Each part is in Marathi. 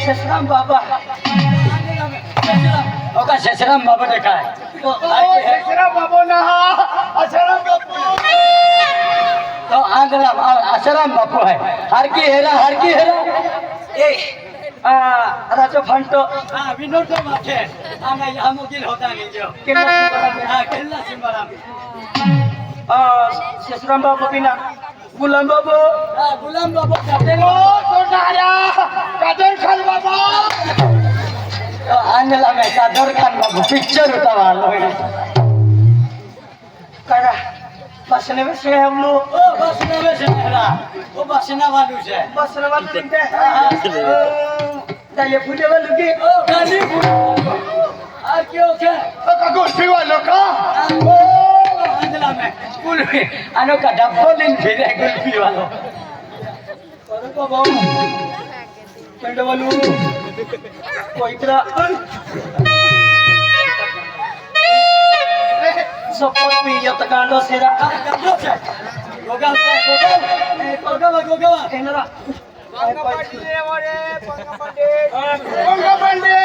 शेषराम बाबा ओका शेषराम बाबा ने काय शेषराम बाबा ना आसाराम बापू तो आंधराम आसाराम बापू है हर की हेरा ए राजो फंटो विनोद माथे आना यहाँ मुकिल होता नहीं जो केला सिंबराम शेषराम बाबू बिना गुलाम बाबू ओ सोनारा कादर खान बाबा आणला मैं कादर खान बाबू पिक्चर होता वाला करा बसने में से हम लोग बसने में से मेरा वो बसना वालू से बसना वालू लिखते हैं ये फूले वालू की गाली फूले और क्यों क्या का गोल्फी वालों का आणला मैं कुल्फी आनो का डब्बो लिन फिर है कुल्फी वालों करो को बाबू चंड वालू कोई तरह सपोर्ट भी ये तकांडो सेरा गोगा एनरा पंगा पंडे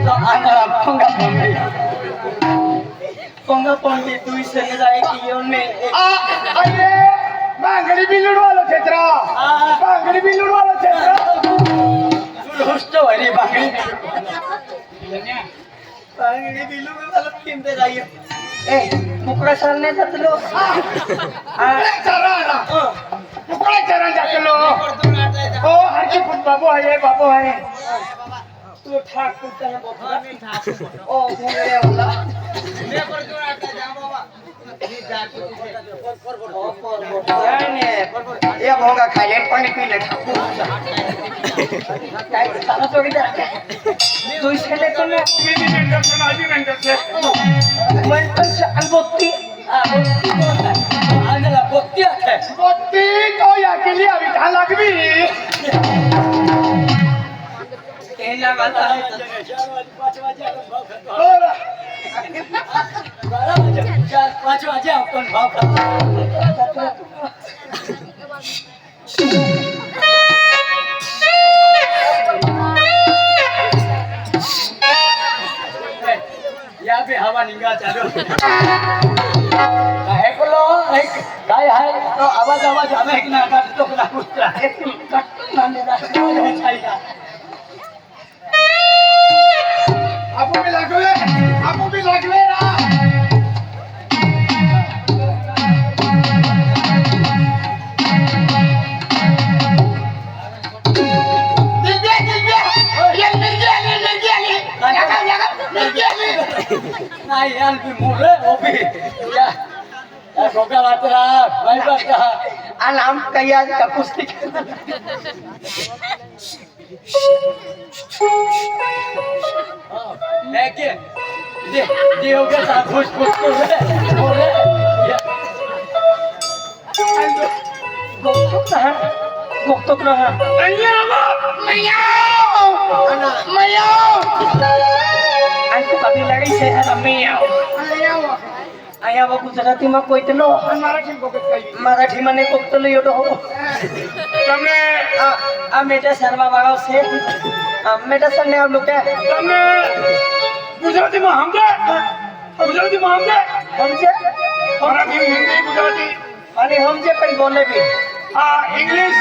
तो आंगरा पंगा पंडे तू इसे जाए कि यों में अरे बांगड़ी बिल्लू वाला क्षेत्र बांगड़ी बिल्लू वाला क्षेत्र दोस्तों वाली बांगड़ी बिल्लू में मतलब टीम पे जाइए ए मुकरा सर ने जात लो चरा ना मुकरा चरा जाके लो ओ हर की फुट बाबू है तू ठाक कुत्ता है बाबू ओ घूमरे वाला मैं पर जोर आता जा बाबा ये भोंगा खाए पानी पी ले सारा चोरी दे तू इसके लिए तो मैं मेंटर से अनबोती आंधला बोती है बोती तो या के लिए अभी कहाँ लग भी कहना वाला है 4-5 बजे अपन भाव खाता यहाँ पे हवा निंगा चालू है बोलो काय है तो आवाज हमें एक ना काट तो ना कुछ एक कट ना देना चाहिए आपको भी लगवे ना नहीं यार भी मुरे वो भी या गोगा बात रहा भाई बात रहा नाम कहिया का पुष्टि है के ये हो गया था खुश को बोले गोक्तो ना aku kami lagi saya ramai ayah aku Gujarati mah koi telo Marathi mane kok telo yodo तुमने मेटा शर्मा बाबा से मेटा सर ने आप लोग क्या तुमने गुजराती में हम जे मराठी हिंदी गुजराती अरे हम जे कहीं बोले भी इंग्लिश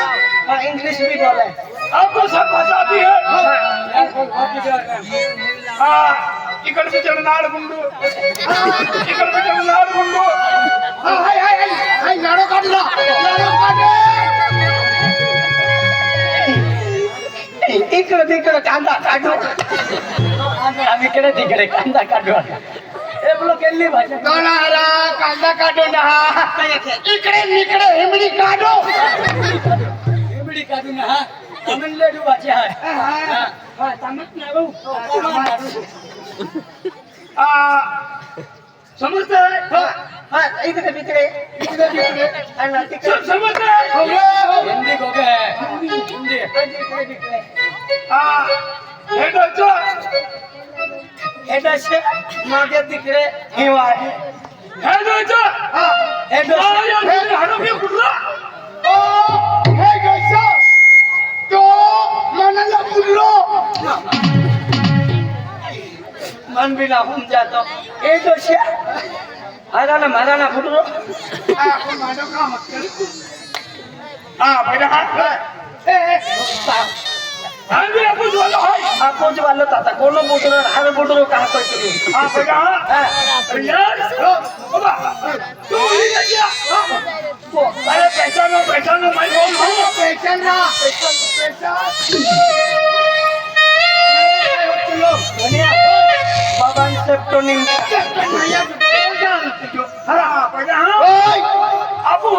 इंग्लिश भी बोले आपको सब भाषा आती है इकड़ से चलनाड़ गुंडू हाय लाड़ो काट इकडे कांदा काढू आम्ही इकडे कांदा काढू ए बोलो केली भाषा काळारा कांदा काढो ना इकडे हिमडी काढो ना तमिल लेडू भाषा आहे तमिळ नाही समजतंय इकडे तिकडे समजतंय हिंदी हो गया हिंदी हेडाचे मागे तिकडे हिवाळ तो हम जातो ए तो शे मारा ना फुटरो आपण माझं काम हा बेटा हा आम्ही आपण बोललो आहे आपण जो वाला ताता कोनो बोटरो हर बोटरो कहा करते हा बेटा अरे यार बाबा तू इधर जा अरे पहचानो मैं बोल रहा हूं पहचानना चलो धनिया बाबा सेप्टोनिंग आपू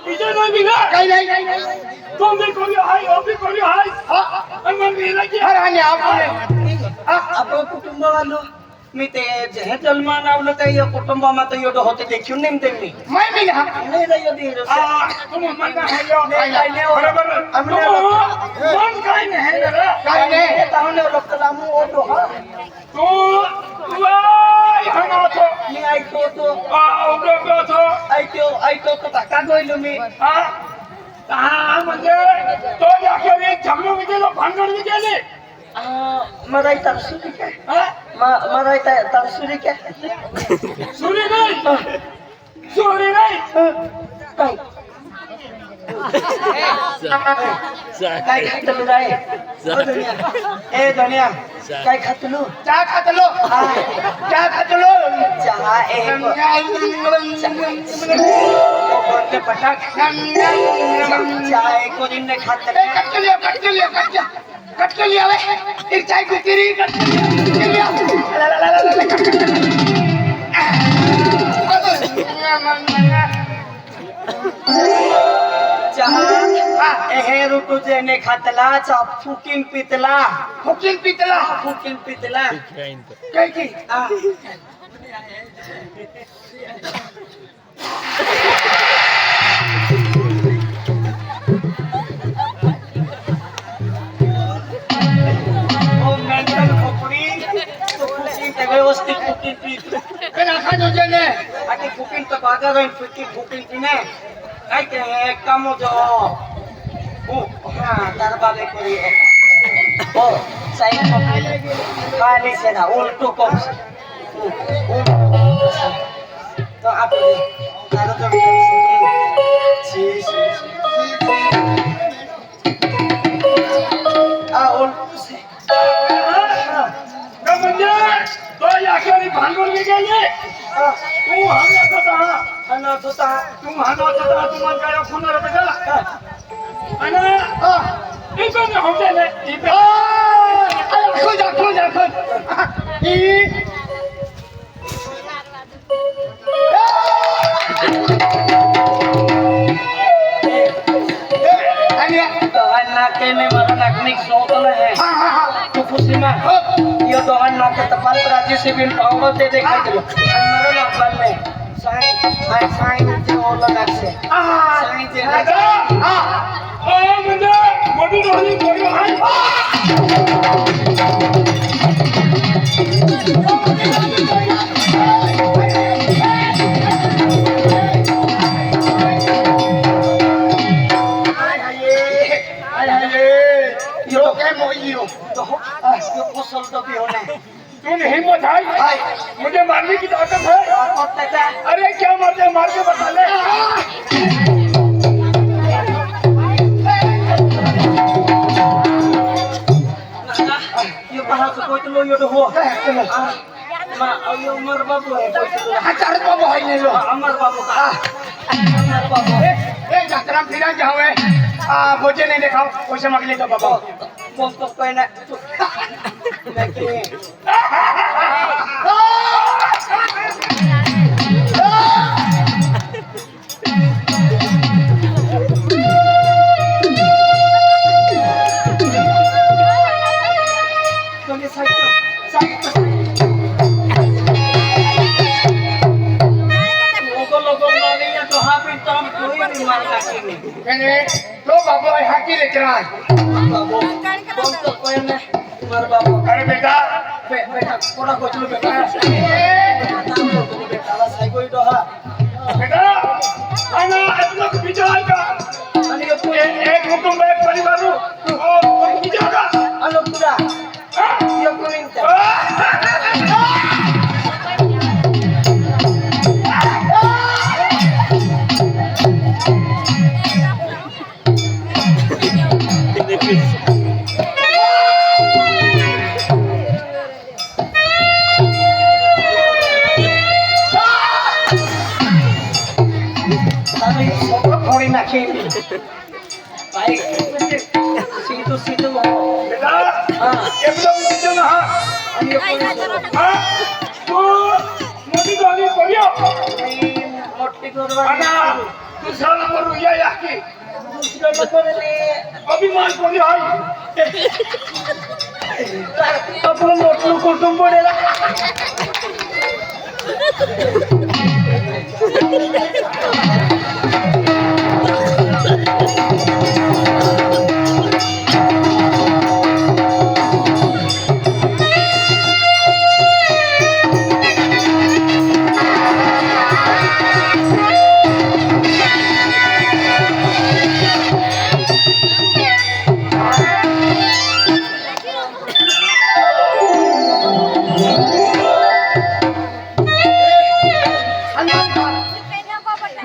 विजय नाही बिघा काही नाही तुम भी कोई हाय और भी कोई हाय मन में लगी हर आने आपण कुटुंब वालो मी ते जे जन्मा नावलं काही कुटुंबामध्ये एवढं होते देखील नाही त्यांनी मैं भी ना नाही नाही दे तुम मन का है यो बरोबर मन काय नाही रे काय नाही तावने लोक लामू ओटो हा तू हना तो मी ऐकतो तो ओटो तो ऐकतो तो धक्का गोयलो मी हा म्हणजे तो याकडे झगडू गेलो भांडण गेले मराई तरसुरी काय मराई तरसुरी काय सुरी नाही काय काय खातलो रे ए धनिया काय खातलो चहा खातलो चहा एक पटाक चहा एक दिन ने खात कट के लिया एक चाय को तेरी कट के लिया चहा हे ऋतू जेने खातला चा फुकिन पितला काय की व्यवस्थित फुकिन पीत नाखा जोजने आटी फुकिन तर बागा जाईन फुकिन पिने काय ते एक काम जो हाँ दरबारे करी ओ सही खाली से ना उल्टो कम तो आप तारो तो सी आ उल्टो से म्हणजे तो याकडे भांडून गेले तू हाणत होता तुम्हाला काय होणार बेटा आणि इकडे हॉटेल आहे खोज नाके में मरण अग्निक सोतल है फुकुशिमा ये दोहन नाके तपाल प्राची से बिन पावड़ो दे देखा चलो मरण अग्नि में साईं जे ओला नाके साईं जे म्हणजे मोठी डोळी कोणी तुम हिम्मत है मुझे मारने की ताकत है अरे क्या मारते मार के बता ले ये बाहर से कोई तो लो यो हो मा यो मर बाबू है हजार बाबू है ले लो अमर बाबू का अमर बाबू ए यात्रा फिरा जाओ मुझे नहीं दिखाओ पैसे मांग ले तो बाबा तो पहले लेकिन लो बाबू हाकी लेकर आए अरे बेटा बेटा थोड़ा कुछ लो बेटा बेटा आना इतना विचार का एक कुटुंब एक परिवार विचार का अलो पूरा ये कोई भाई सीधू सीधू बेटा हाँ एकदम नीचे ना आणि हाँ तू मोठी गाडी करूया मोठी आणि दुसरा नंबर या की दुसऱ्या नंबरले अभिमान कोणी आहे आपलं मोठं कुटुंब पडेल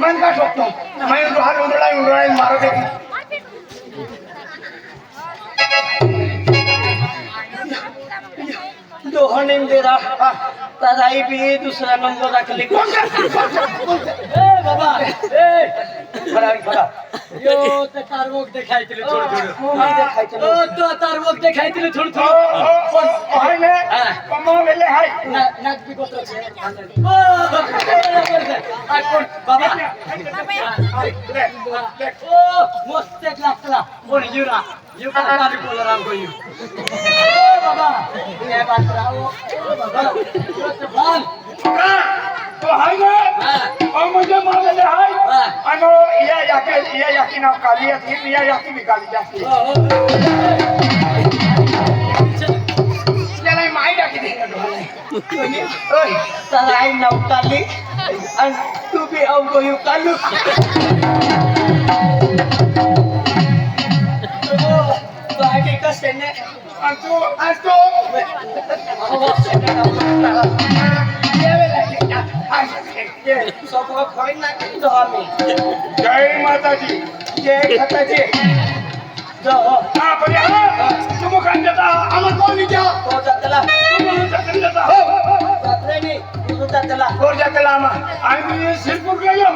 मन का ठोकतो मैं हात उंडळा मारत आहे दोहणे दे रहा तराई भी दूसरा नंबर रख ले ए बाबा ए खरा यो ते तारवक देखायतले थोडं थोडं देखायतले ओ तो तारवक देखायतले थोडं थोडं हाय ने कमा वेले हाय नाक भी गोत्र छे ओ कोण बाबा ओ मस्त लागला कोण युरा यू का तारी बोल राम को यू ओ बाबा ये बात राव ओ बाबा बाल तो हाय ने और मुझे मारले हाय आणि या याकी नाव काली आहे या याकी निकाली जाते त्याला माई टाकी दे ओय तराई नवकाली आणि तू भी अवको यू कालू तो आगे कसे ने अंतो सब खोई ना दो आम्ही जय माताजी जय खताचे जो हा बऱ्या तुम कान देता आम्हाला कोण विचार तो जातला तुम जातला देता जातले नी तू जातला कोण जातला आम्हा आम्ही शिरपूर गेलो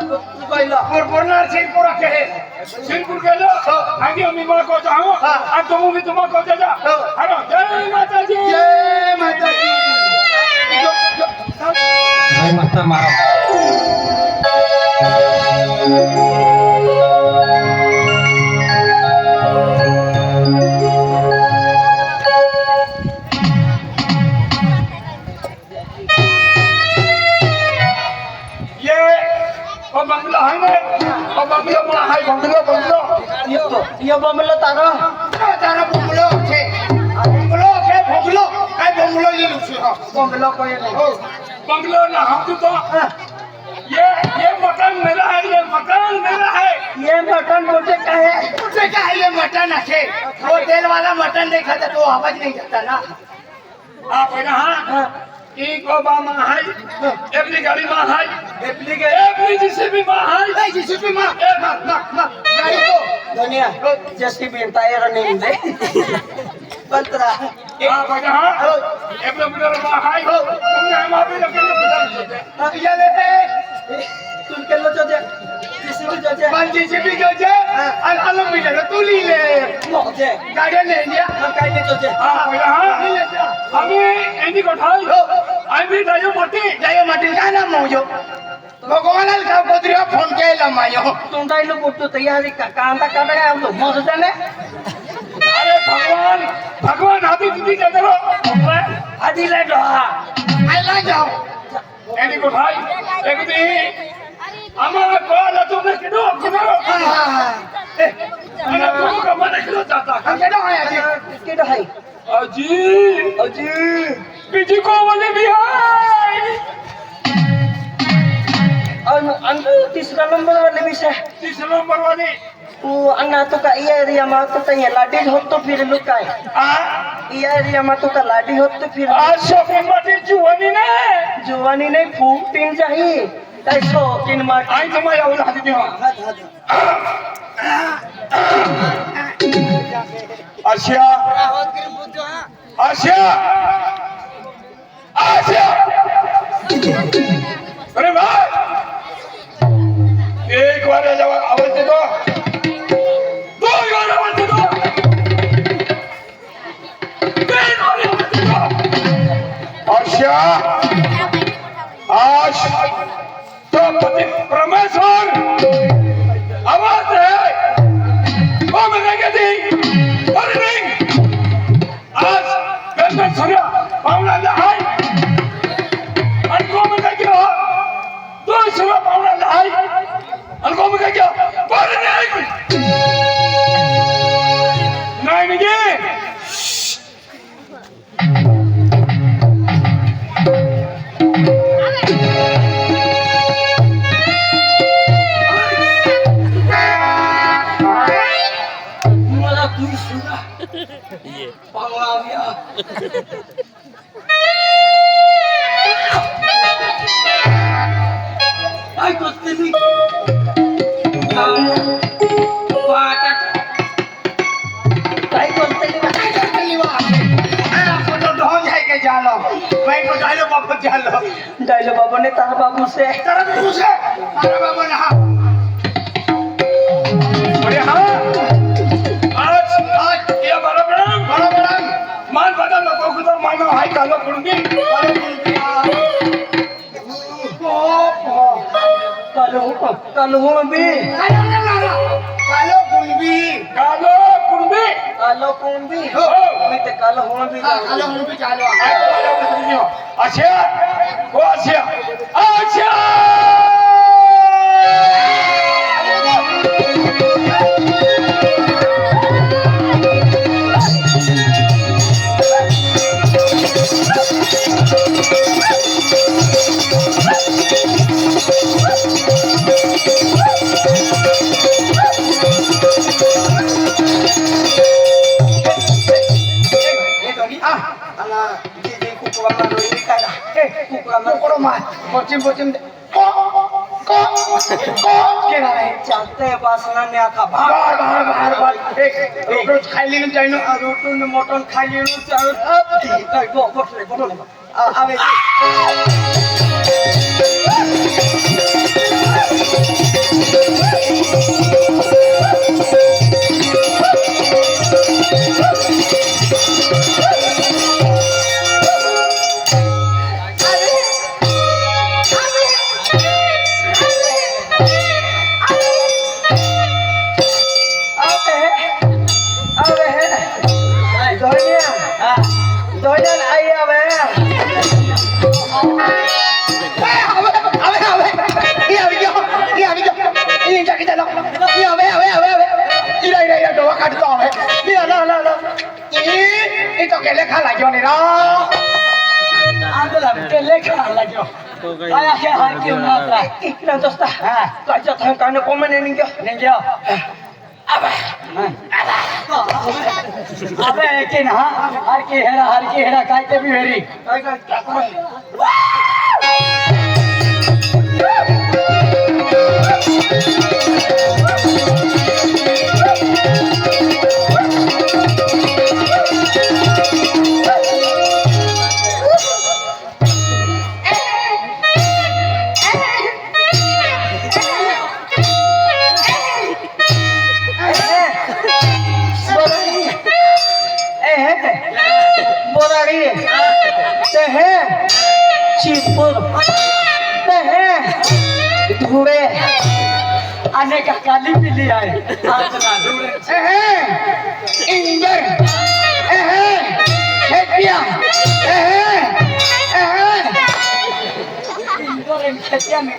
तू पहिला बोलणार शिरपूर आहे शिरपूर गेलो आणि आम्ही मला को जाऊ आणि तुम्ही तुम्हाला को देता हॅलो जय माताजी जय माताजी जय माता मारा बंगला है ना बंगलो में है बंगलो ये बंगलो तारा तारा बंगलो है बंगलो काय बंगलो ये लुसी हो बंगलो को ये बंगलो ना हम तो ये मकान मेरा है ये मकान मेरा है ये मटन मुझे क्या है ये मटन है वो तेल वाला मटन नहीं खाता तो आवाज नहीं करता ना आप यहाँ एक ओबामा है अपनी गाड़ी में है अपनी जेसीबी में है जेसीबी में गाड़ी को दुनिया जेसीबी टायर नहीं दे पंतरा आप यहाँ अपने मिनर में है तुमने हम अभी लगे ये ले तुम के लो जो जेसीबी जो जे बन जेसीबी जो जे अलग मिनर तू ली ले मोजे गाड़ी ले लिया हम काई ले जो जे आप यहाँ हमें एंडी को ठाई आम्ही जायो माटी काय नाम मोयो भगवान का कोदरिया फोन केला मायो तुम दाई लो बोटो तैयारी का कांदा काटा है हम तो मर जाने अरे भगवान आदि दीदी के करो आदि ले दो आई ला जाओ एंडी को भाई एक दी हमारा कॉल तुमने किनो अरे तुम का मन किनो जाता हम केडो है अजी किसके दो है अजी बीजी को वाले भी है और अंदर तीसरा नंबर वाले भी से तीसरा नंबर वाले वो अन्ना तो का ये एरिया में तो तय लाडी हो तो फिर लुकाए आ ये एरिया में तो का लाडी हो तो फिर आज शॉपिंग माटी जुवानी नहीं फूक तीन चाहिए कैसो तीन मार आई तुम्हारे औलाद दी हो आशिया आशिया आशिया अरे भाई एक बार जब आवाज दे दो पावळा काय करते मी काय करते मी डायलो बाबा ने तारा बाबू से कालो कुंबी कालो कुंबी मी ते कालो कुंबी अच्छा वो अच्छा अच्छा चालते बासनाने आता बाहेर बाहेर बाहेर बाहेर रोज खायली न जाईन रोटून मटन खायली न चाल बसले आवे हर की हेरा काय ते भी वेरी धुळे अनेक काली पिली आहे इंदर खेतिया खेतिया में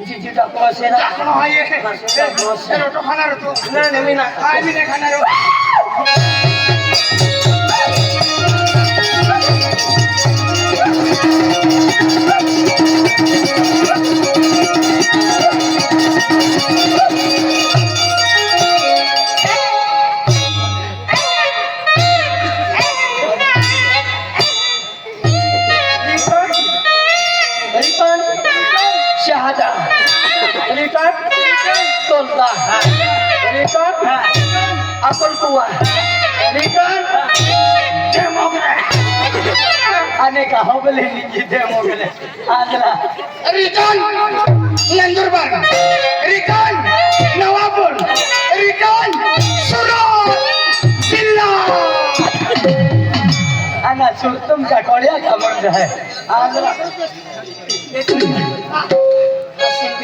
जी डॉक्टर से ना ये रोटो खाना रोटो ना नहीं ना खाए भी नहीं खाना रो अनेक होगले निजी मोगले आजला return Nandurbar return Navapur return Surat जिल्हा अना सुरतम का कोळ्या खबर है आजला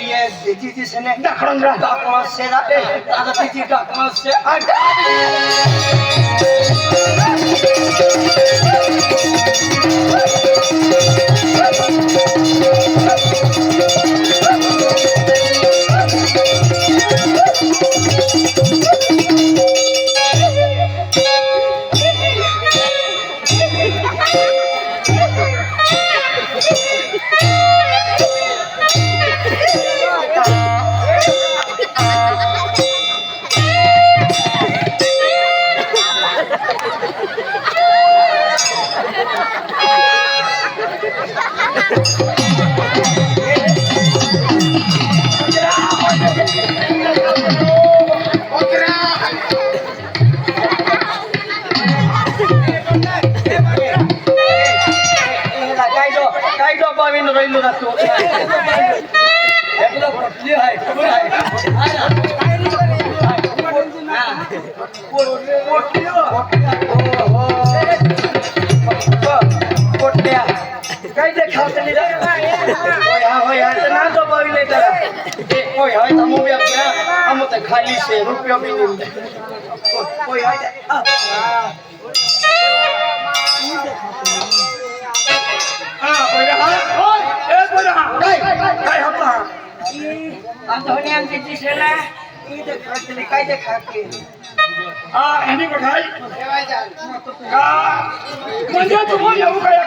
ये जी से ने डखरंगा डकमा से ना दादा जी डकमा से ना तो एकलो बटली आहे खबर आहे पोटल्या काय ते खातली होय ना तो बघले त्याला होय हाय तमो बी आपल्या आम तर खाली से रुपया भी नहीं होय हाय काय होता आमच्या आमची दिसेला इथे खातली काय ते खाते ह्यानी बघाय का म्हणजे तुम्ही येऊ काय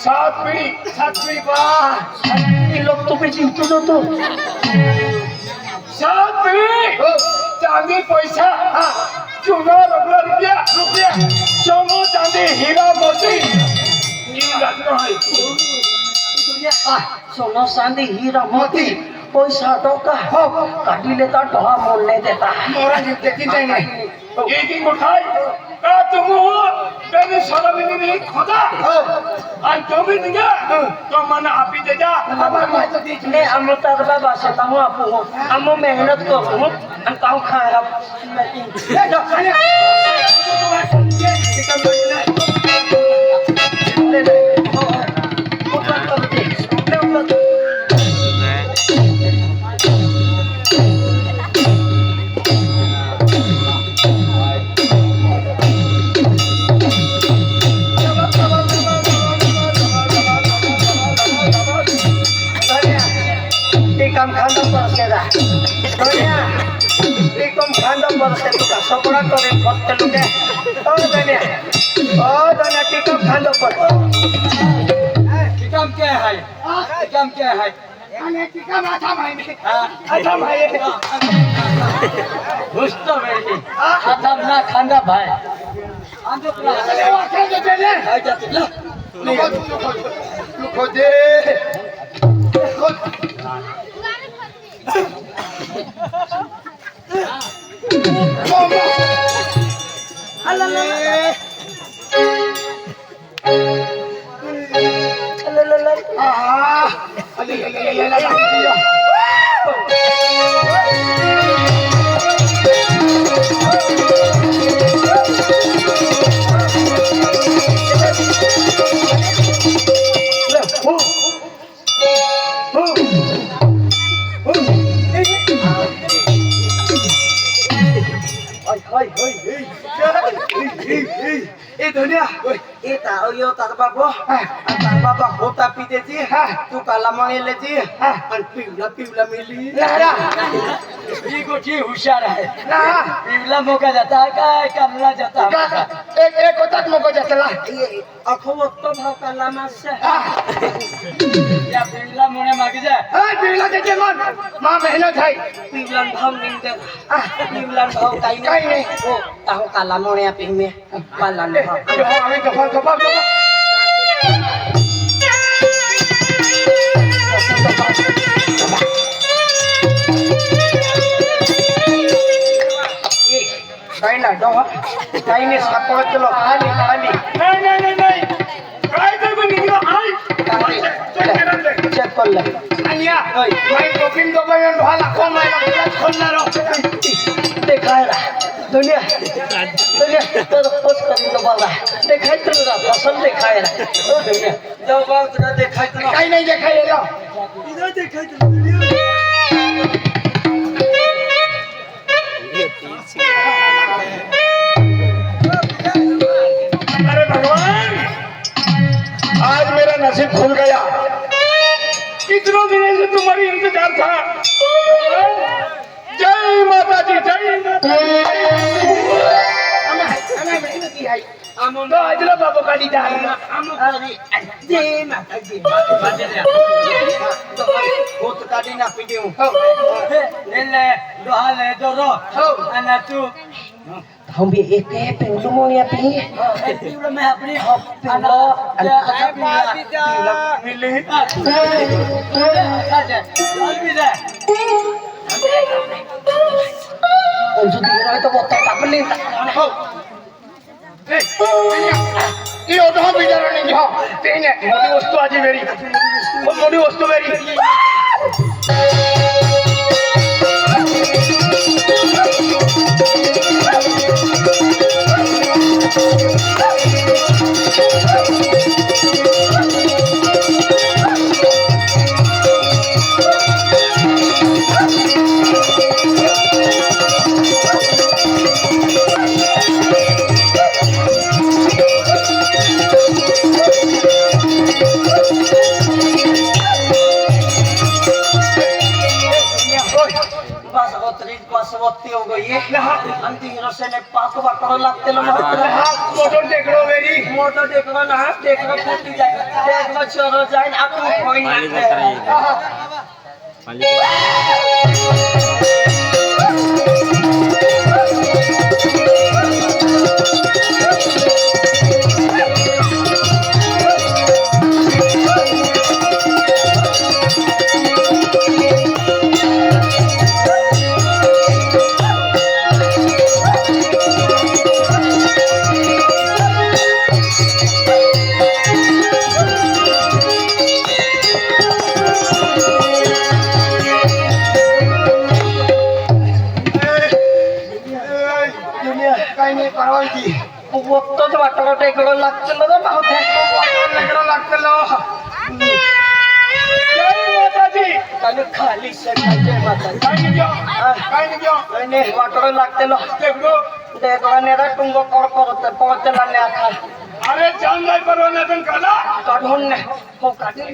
सात पिढी लोक तो पे चिंतत होतो सात पिढी चांदी पैसा चुना रबला रुपया सोनो चांदी हीरा मोती सोनं चांदी हिरा मोती पैसा टोका काढी लेता ढोहा मोडले देता मोरा देती नाही एक उठाय का तुम तेरे सरबिनी नहीं खोदा और जो भी दिया तो मन आप ही दे जा ने अमृता का बासा ताऊ आपू हम मेहनत को हम ताऊ खाया काम खांदम बरसेदा धन्या टिकम खांदम बरसे तुका सपना करे फक्त लुके ओ धन्या टिकम खांदम पर टिकम क्या है टिकम क्या है आणि टिका माथा माहिती आता भाई हुस्त वेळी आता ना खांदा भाई आंदो लुको दे धन्या यो बाबा होता पितेची तू काला मागेलेची आणि पिवला मिली ही गोठी हुशार आहे पिवला मोका जाता काय कमला जाता एक होतात मोको जातला अखो वक्त भाव काला मास या पिवला मोने मागे जा पिवला त्याचे मन मा मेहनत आहे पिवला भाव निंदे पिवला भाव काही नाही हो ताहो काला मोने पिमे काला भाव आम्ही गप्पा काही ना डोहा काही नाही सापडत गेलो खाली नाही काय तर पण निघलो आई चेक करलं आणि या माई टोपिन दोबन ढोला कोण माय खोलणार देखायला दुनिया तर पोच करीन बाबा देखाय तुला पसंद देखायला ओ दुनिया जाऊ बाबा तुला देखाय तुला काही नाही देखायला इधर देखाय तुला दुनिया अरे भगवान आज मेरा नसीब खुल गया कितनों दिनों से तुम्हारी इंतजार था जय माता दी जय आमोन तो आजला बाबा का दी जा जय माता दी होत काढी ना पिदेऊ ले दोहा ले दोरो अना तू हम भी एक है पेलू मो या पी पिवळं मी आपली पिवळं आणि आणि मिली उंचू दिलं तो बोलता टाकले हो ए ये ओढा बिचारा नाही घ्या ते नाही मोठी वस्तू आजी वेरी खूप मोठी वस्तू वेरी बसवत्ती हो गई आणि ती रस्त्याने पाच वाटणं लागते मोठं टेकडो वेरी मोठं टेकडं ना टेकडं फुटी जाईल टेकडं चर जाईल आपण होईन काही नाही परवानगी वक्तच वाटणं टेकडं लागतं ना भावते टेकडो लागतं आणि खाली सकाळचे माता नाही वाटणं लागते ना टेकडं नेला टुंग पडतेला नाही आता अरे जाऊन जाय परवान्यातून काढा काढून नाही हो काढून